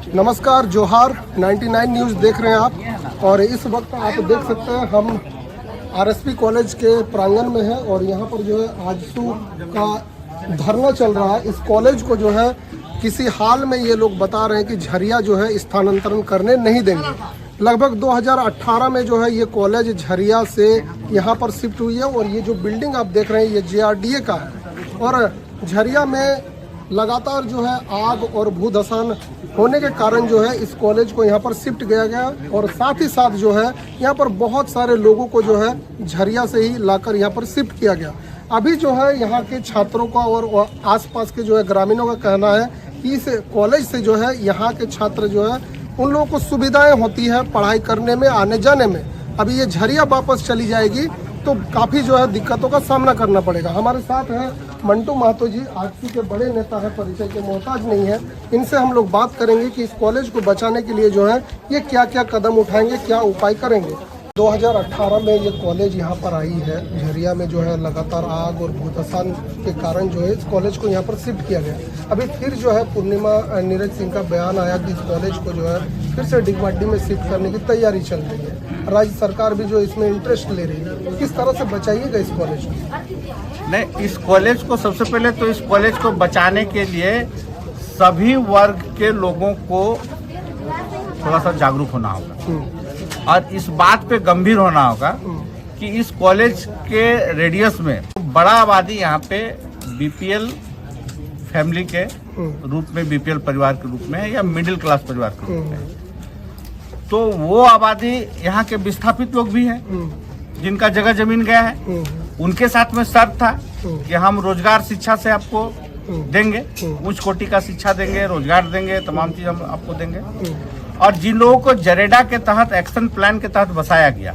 नमस्कार, जोहार। 99 न्यूज़ देख रहे हैं आप और इस वक्त आप देख सकते हैं हम आरएसपी कॉलेज के प्रांगण में हैं और यहाँ पर जो है आजसू का धरना चल रहा है। इस कॉलेज को जो है किसी हाल में ये लोग बता रहे हैं कि झरिया जो है स्थानांतरण करने नहीं देंगे। लगभग 2018 में जो है ये कॉलेज झरिया से यहाँ पर शिफ्ट हुई है और ये जो बिल्डिंग आप देख रहे हैं ये JRDA का है और झरिया में लगातार जो है आग और भूधसान होने के कारण जो है इस कॉलेज को यहाँ पर शिफ्ट किया गया और साथ ही साथ जो है यहाँ पर बहुत सारे लोगों को जो है झरिया से ही लाकर यहाँ पर शिफ्ट किया गया। अभी जो है यहाँ के छात्रों का और आसपास के जो है ग्रामीणों का कहना है कि इस कॉलेज से जो है यहाँ के छात्र जो है उन लोगों को सुविधाएं होती है पढ़ाई करने में, आने जाने में। अभी ये झरिया वापस चली जाएगी तो काफ़ी जो है दिक्कतों का सामना करना पड़ेगा। हमारे साथ हैं मंटू महतो जी, आजसू के बड़े नेता है, परिचय के मोहताज नहीं है। इनसे हम लोग बात करेंगे कि इस कॉलेज को बचाने के लिए जो है ये क्या क्या कदम उठाएंगे, क्या उपाय करेंगे। 2018 में ये कॉलेज यहाँ पर आई है झरिया में, जो है लगातार आग और भूधसान के कारण जो है इस कॉलेज को यहाँ पर शिफ्ट किया गया। अभी फिर जो है पूर्णिमा नीरज सिंह का बयान आया कि इस कॉलेज को जो है फिर से डिगवाडी में शिफ्ट करने की तैयारी चल रही है। राज्य सरकार भी जो इसमें इंटरेस्ट ले रही है। किस तरह से बचाइएगा इस कॉलेज को? नहीं, इस कॉलेज को सबसे पहले तो इस कॉलेज को बचाने के लिए सभी वर्ग के लोगों को थोड़ा सा जागरूक होना होगा और इस बात पे गंभीर होना होगा कि इस कॉलेज के रेडियस में बड़ा आबादी यहाँ पे बीपीएल फैमिली के रूप में, बीपीएल परिवार के रूप में है या मिडिल क्लास परिवार के रूप में है। तो वो आबादी यहाँ के विस्थापित लोग भी हैं जिनका जगह जमीन गया है। उनके साथ में शर्त था कि हम रोजगार शिक्षा से आपको देंगे, उच्च कोटि का शिक्षा देंगे, रोजगार देंगे, तमाम चीज हम आपको देंगे। और जिन लोगों को जरेडा के तहत, एक्शन प्लान के तहत बसाया गया,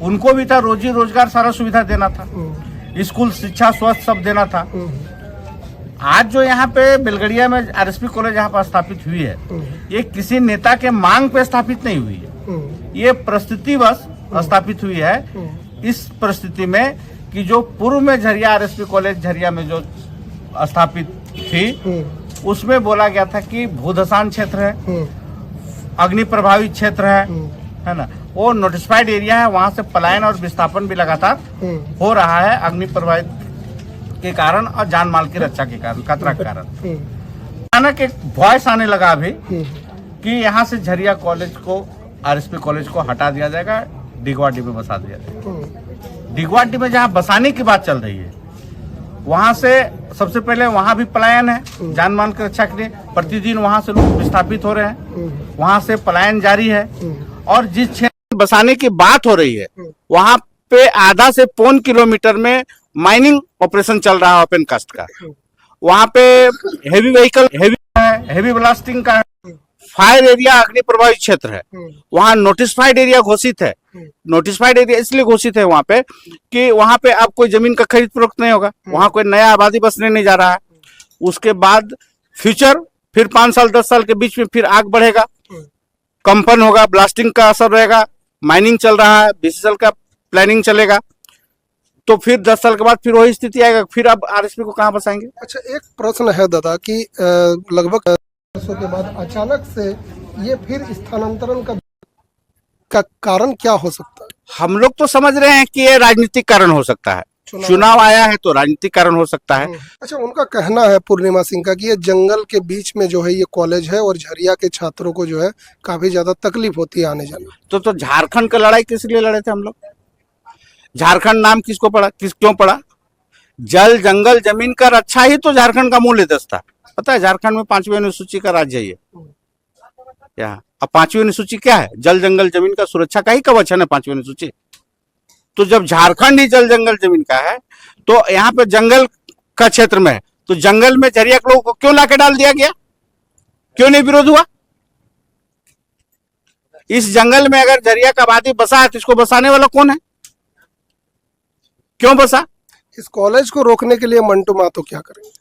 उनको भी था रोजी रोजगार, सारा सुविधा देना था, स्कूल, शिक्षा, स्वास्थ्य सब देना था। आज जो यहाँ पे बेलगड़िया में आरएसपी कॉलेज यहाँ पर स्थापित हुई है, ये किसी नेता के मांग पे स्थापित नहीं हुई है, ये परिस्थितिवश स्थापित हुई है। इस परिस्थिति में कि जो पूर्व में झरिया आरएसपी कॉलेज झरिया में जो स्थापित थी, उसमें बोला गया था कि भूधसान क्षेत्र है, अग्नि प्रभावित क्षेत्र है ना, वो नोटिफाइड एरिया है, वहां से पलायन और विस्थापन भी लगातार हो रहा है अग्नि प्रभावित के कारण और जान माल की रक्षा के कारण, खतरा के कारण। अचानक एक वॉइस आने लगा अभी कि यहाँ से झरिया कॉलेज को, आरएसपी कॉलेज को हटा दिया जाएगा, डिगवाडी में बसा दिया जाएगा। डिगवाडी में जहाँ बसाने की बात चल रही है, वहां से सबसे पहले वहां भी पलायन है जान मान की रक्षा के लिए, प्रतिदिन वहां से लोग विस्थापित हो रहे हैं, वहां से पलायन जारी है। और जिस क्षेत्र में बसाने की बात हो रही है वहां पे आधा से पौन किलोमीटर में माइनिंग ऑपरेशन चल रहा है ओपन कास्ट का। वहां पे हेवी व्हीकल, हेवी ब्लास्टिंग का फायर एरिया, अग्नि प्रभावित क्षेत्र है, वहां नोटिफाइड एरिया घोषित है। नोटिफाइड एरिया इसलिए घोषित है वहां पे कि वहां पे आप कोई जमीन का खरीद फरोख्त नहीं होगा, वहां कोई नया आबादी बसने नहीं जा रहा है। उसके बाद फ्यूचर फिर 5 साल 10 साल के बीच में फिर आग बढ़ेगा, कंपन होगा, ब्लास्टिंग का असर रहेगा, माइनिंग चल रहा है, 20 साल का प्लानिंग चलेगा, तो फिर 10 साल के बाद फिर वही स्थिति आएगा, फिर आप आरएसपी को कहाँ बसाएंगे? अच्छा, एक प्रश्न है दादा कि लगभग वर्षों के बाद अचानक से ये फिर स्थानांतरण का कारण क्या हो सकता है? हम लोग तो समझ रहे हैं कि ये राजनीतिक कारण हो सकता है, चुनाव आया है तो राजनीतिक कारण हो सकता है। अच्छा, उनका कहना है पूर्णिमा सिंह का कि ये जंगल के बीच में जो है ये कॉलेज है और झरिया के छात्रों को जो है काफी ज्यादा तकलीफ होती है आने जाने। तो झारखंड का लड़ाई किस लिए लड़े थे हम लोग? झारखंड नाम किसको पड़ा, क्यों पड़ा? जल जंगल जमीन का रक्षा ही तो झारखंड का मूल उद्देश्य था। पता है, झारखंड में 5वीं अनुसूची का राज्य है यहाँ। अब 5वीं अनुसूची क्या है? जल जंगल जमीन का सुरक्षा का ही कवच है ना 5वीं अनुसूची। तो जब झारखंड ही जल जंगल जमीन का है तो यहाँ पे जंगल का क्षेत्र में है, तो जंगल में झरिया के लोगों को क्यों लाके डाल दिया गया? क्यों नहीं विरोध हुआ? इस जंगल में अगर झरिया का आबादी बसा है तो इसको बसाने वाला कौन है? क्यों बसा? इस कॉलेज को रोकने के लिए मंटू महतो क्या करेंगे?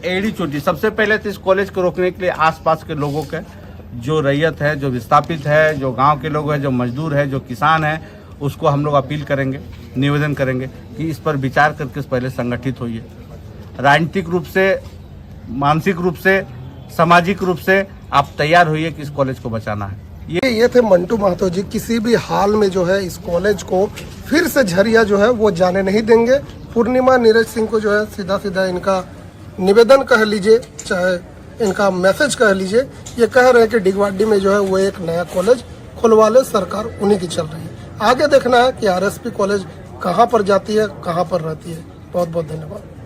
एड़ी चोटी सबसे पहले तो इस कॉलेज को रोकने के लिए आसपास के लोगों के, जो रैयत है, जो विस्थापित है, जो गांव के लोग हैं, जो मजदूर है, जो किसान है, उसको हम लोग अपील करेंगे, निवेदन करेंगे कि इस पर विचार करके पहले संगठित होइए। राजनीतिक रूप से, मानसिक रूप से, सामाजिक रूप से आप तैयार होइए कि इस कॉलेज को बचाना है। ये थे मंटू महतो जी। किसी भी हाल में जो है इस कॉलेज को फिर से झरिया जो है वो जाने नहीं देंगे। पूर्णिमा नीरज सिंह को जो है सीधा सीधा इनका निवेदन कह लीजिए, चाहे इनका मैसेज कह लीजिए, ये कह रहे हैं कि डिगवाडी में जो है वो एक नया कॉलेज खुलवा ले, सरकार उन्हीं की चल रही है। आगे देखना है कि आरएसपी कॉलेज कहाँ पर जाती है, कहाँ पर रहती है। बहुत बहुत धन्यवाद।